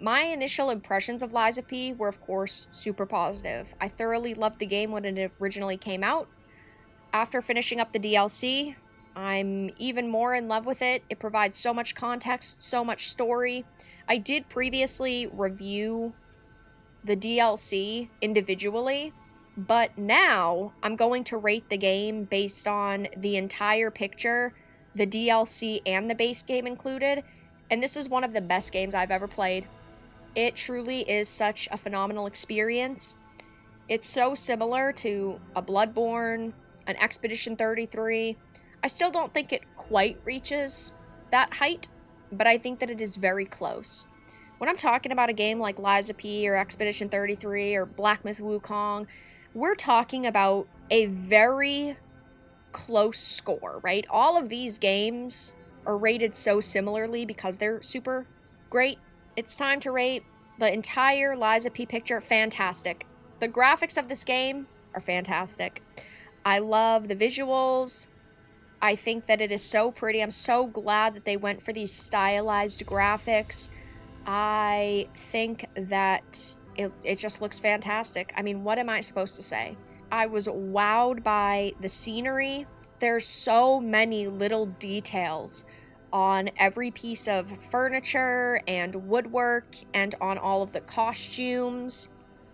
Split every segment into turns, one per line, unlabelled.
My initial impressions of Lies of P were, of course, super positive. I thoroughly loved the game when it originally came out. After finishing up the DLC, I'm even more in love with it. It provides so much context, so much story. I did previously review the DLC individually, but now I'm going to rate the game based on the entire picture, the DLC and the base game included, and this is one of the best games I've ever played. It truly is such a phenomenal experience. It's so similar to a Bloodborne, an Expedition 33. I still don't think it quite reaches that height, but I think that it is very close. When I'm talking about a game like Lies of P or Expedition 33 or Black Myth Wukong, we're talking about a very close score, right? All of these games are rated so similarly because they're super great. It's time to rate the entire Lies of P picture. Fantastic. The graphics of this game are fantastic. I love the visuals. I think that it is so pretty. I'm so glad that they went for these stylized graphics. I think that it just looks fantastic. I mean, what am I supposed to say? I was wowed by the scenery. There's so many little details on every piece of furniture and woodwork and on all of the costumes.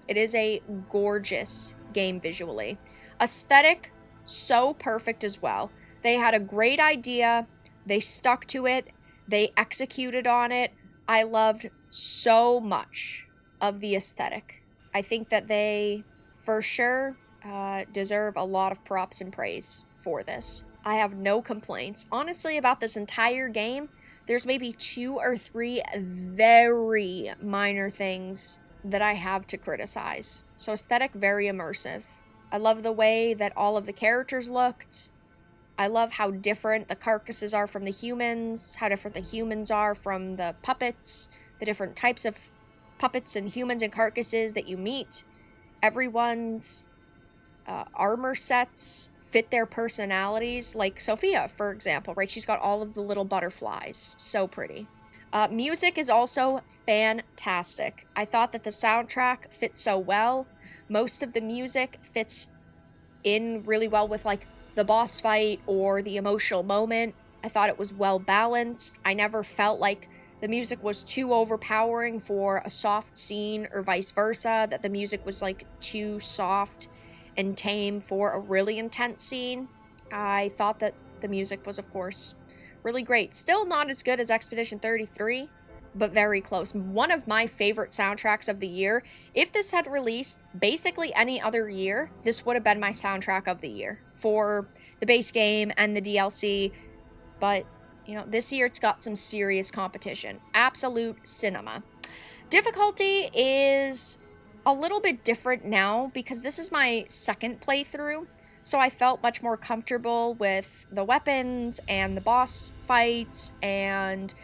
It is a gorgeous game visually. Aesthetic, so perfect as well. They had a great idea. They stuck to it. They executed on it. I loved so much of the aesthetic. I think that they, for sure, deserve a lot of props and praise for this. I have no complaints. Honestly, about this entire game, there's maybe 2 or 3 very minor things that I have to criticize. So aesthetic, very immersive. I love the way that all of the characters looked. I love how different the carcasses are from the humans, how different the humans are from the puppets, the different types of puppets and humans and carcasses that you meet. Everyone's armor sets fit their personalities, like Sophia, for example, right? She's got all of the little butterflies. So pretty. Music is also fantastic. I thought that the soundtrack fit so well. Most of the music fits in really well with, like, the boss fight or the emotional moment. I thought it was well balanced. I never felt like the music was too overpowering for a soft scene or vice versa, that the music was like too soft and tame for a really intense scene. I thought that the music was, of course, really great. Still not as good as Expedition 33, but very close. One of my favorite soundtracks of the year. If this had released basically any other year, this would have been my soundtrack of the year for the base game and the DLC. But, you know, this year it's got some serious competition. Absolute cinema. Difficulty is a little bit different now because this is my second playthrough. So I felt much more comfortable with the weapons and the boss fights and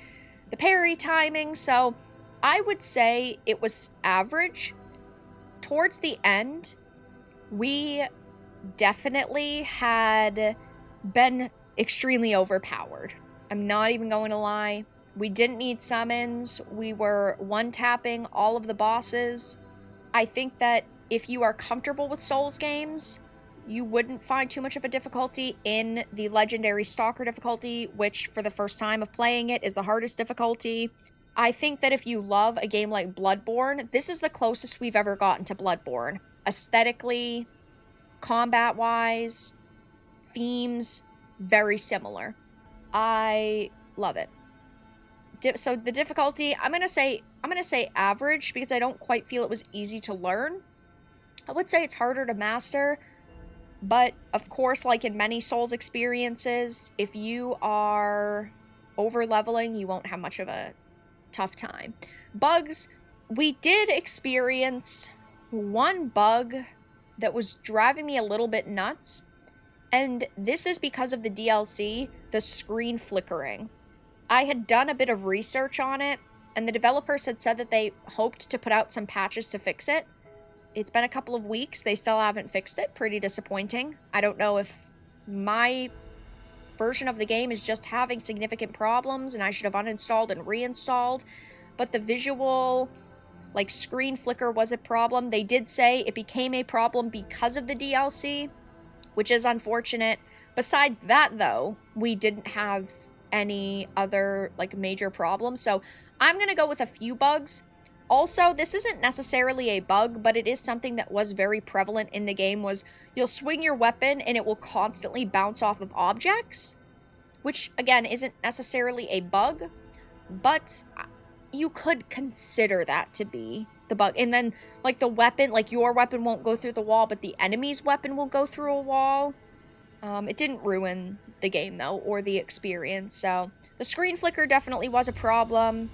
the parry timing, so I would say it was average. Towards the end, we definitely had been extremely overpowered. I'm not even going to lie. We didn't need summons. We were one-tapping all of the bosses. I think that if you are comfortable with Souls games, you wouldn't find too much of a difficulty in the Legendary Stalker difficulty, which for the first time of playing it is the hardest difficulty. I think that if you love a game like Bloodborne, this is the closest we've ever gotten to Bloodborne. Aesthetically, combat-wise, themes, very similar. I love it. So the difficulty, I'm gonna say average because I don't quite feel it was easy to learn. I would say it's harder to master. But, of course, like in many Souls experiences, if you are over-leveling, you won't have much of a tough time. Bugs, we did experience one bug that was driving me a little bit nuts, and this is because of the DLC, the screen flickering. I had done a bit of research on it, and the developers had said that they hoped to put out some patches to fix it. It's been a couple of weeks. They still haven't fixed it. Pretty disappointing. I don't know if my version of the game is just having significant problems and I should have uninstalled and reinstalled, but the visual, like, screen flicker was a problem. They did say it became a problem because of the DLC, which is unfortunate. Besides that, though, we didn't have any other, like, major problems, so I'm gonna go with a few bugs. Also, this isn't necessarily a bug, but it is something that was very prevalent in the game, was you'll swing your weapon and it will constantly bounce off of objects, which, again, isn't necessarily a bug, but you could consider that to be the bug. And then, like, the weapon, like, your weapon won't go through the wall, but the enemy's weapon will go through a wall. It didn't ruin the game, though, or the experience, so the screen flicker definitely was a problem,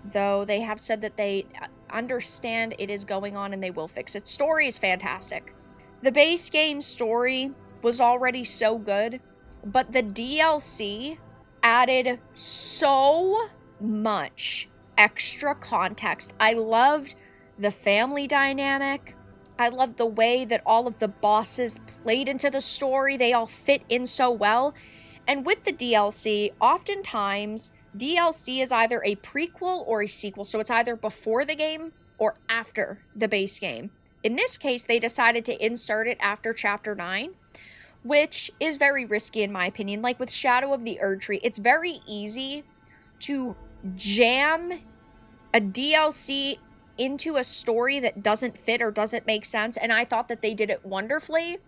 though they have said that they understand it is going on and they will fix it. Story is fantastic. The base game story was already so good, but the DLC added so much extra context. I loved the family dynamic. I loved the way that all of the bosses played into the story. They all fit in so well. And with the DLC, oftentimes DLC is either a prequel or a sequel, so it's either before the game or after the base game. In this case, they decided to insert it after Chapter 9, which is very risky in my opinion. Like with Shadow of the Erdtree, it's very easy to jam a DLC into a story that doesn't fit or doesn't make sense, and I thought that they did it wonderfully.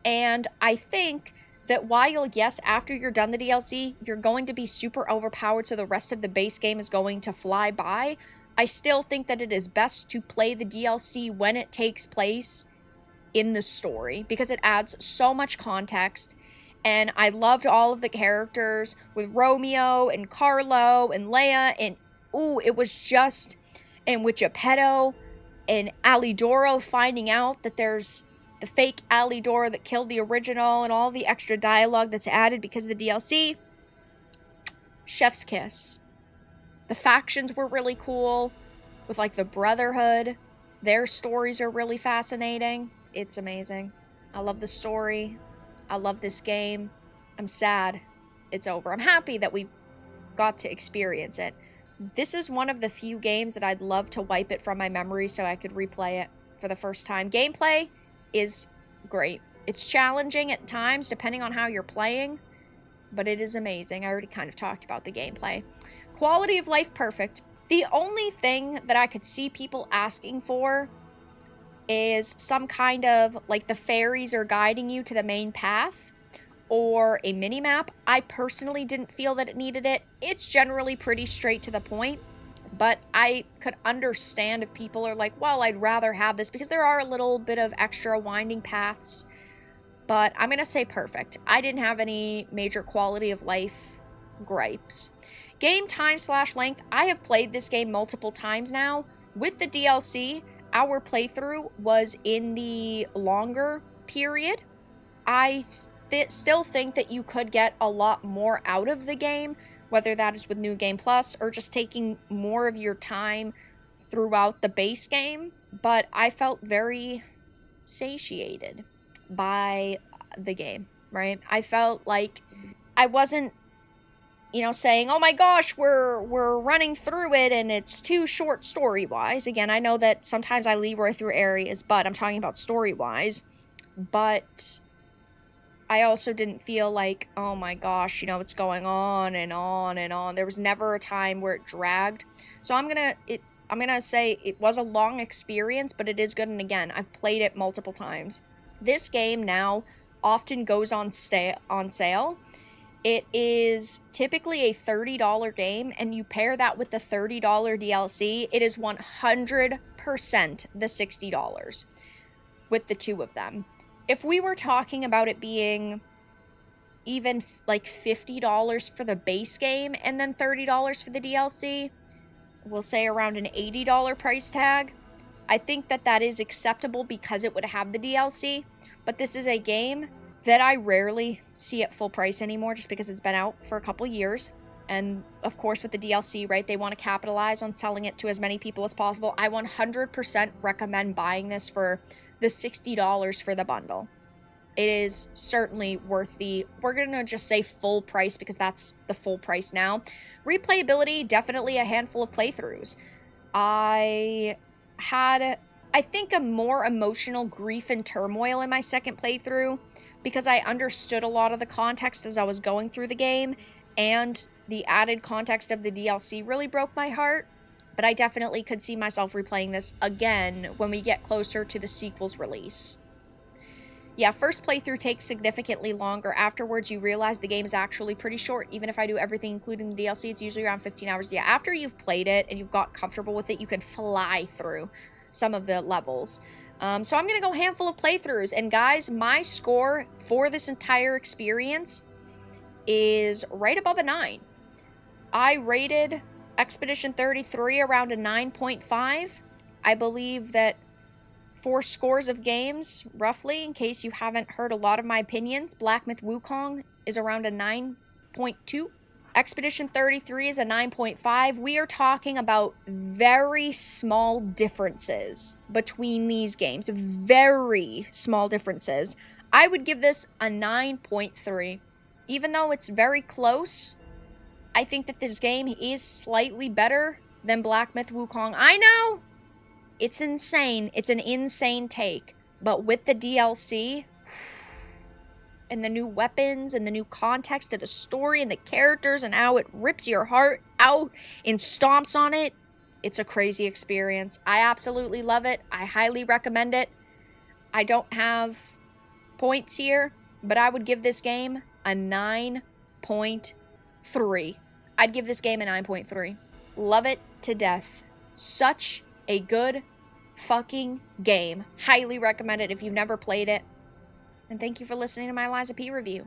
And I think that while, yes, after you're done the DLC, you're going to be super overpowered, so the rest of the base game is going to fly by, I still think that it is best to play the DLC when it takes place in the story, because it adds so much context. And I loved all of the characters with Romeo and Carlo and Leia, and ooh, it was just, and with Geppetto and Alidoro finding out that there's the fake Alidoro that killed the original, and all the extra dialogue that's added because of the DLC. Chef's kiss. The factions were really cool, with like the Brotherhood. Their stories are really fascinating. It's amazing. I love the story. I love this game. I'm sad it's over. I'm happy that we got to experience it. This is one of the few games that I'd love to wipe it from my memory so I could replay it for the first time. Gameplay is great. It's challenging at times depending on how you're playing, but it is amazing. I already kind of talked about the gameplay. Quality of life, perfect. The only thing that I could see people asking for is some kind of, like, the fairies are guiding you to the main path, or a mini-map. I personally didn't feel that it needed it. It's generally pretty straight to the point, but I could understand if people are like, well, I'd rather have this, because there are a little bit of extra winding paths, but I'm gonna say perfect. I didn't have any major quality of life gripes. Game time / length, I have played this game multiple times now. With the DLC, our playthrough was in the longer period. I still think that you could get a lot more out of the game, whether that is with New Game Plus or just taking more of your time throughout the base game, but I felt very satiated by the game, right? I felt like I wasn't, you know, saying, oh my gosh, we're running through it and it's too short story-wise. Again, I know that sometimes I leroy through areas, but I'm talking about story-wise. But I also didn't feel like, oh my gosh, you know, it's going on and on and on. There was never a time where it dragged. So I'm gonna say it was a long experience, but it is good. And again, I've played it multiple times. This game now often goes on sale. It is typically a $30 game, and you pair that with the $30 DLC, it is 100% the $60 with the two of them. If we were talking about it being even like $50 for the base game and then $30 for the DLC, we'll say around an $80 price tag, I think that that is acceptable because it would have the DLC. But this is a game that I rarely see at full price anymore, just because it's been out for a couple years. And of course with the DLC, right, they want to capitalize on selling it to as many people as possible. I 100% recommend buying this for the $60 for the bundle. It is certainly worth the, we're going to just say full price because that's the full price now. Replayability, definitely a handful of playthroughs. I had, I think, a more emotional grief and turmoil in my second playthrough because I understood a lot of the context as I was going through the game, and the added context of the DLC really broke my heart. But I definitely could see myself replaying this again when we get closer to the sequel's release. Yeah, first playthrough takes significantly longer. Afterwards, you realize the game is actually pretty short. Even if I do everything, including the DLC, it's usually around 15 hours. Yeah, after you've played it and you've got comfortable with it, you can fly through some of the levels. So I'm going to go handful of playthroughs. And guys, my score for this entire experience is right above a 9. I rated Expedition 33 around a 9.5. I believe that for scores of games, roughly, in case you haven't heard a lot of my opinions, Black Myth Wukong is around a 9.2. Expedition 33 is a 9.5. We are talking about very small differences between these games. Very small differences. I would give this a 9.3. Even though it's very close, I think that this game is slightly better than Black Myth Wukong. I know! It's insane. It's an insane take. But with the DLC and the new weapons and the new context of the story and the characters and how it rips your heart out and stomps on it, it's a crazy experience. I absolutely love it. I highly recommend it. I don't have points here, but I would give this game a 9.3. I'd give this game a 9.3. Love it to death. Such a good fucking game. Highly recommend it if you've never played it. And thank you for listening to my Liza P review.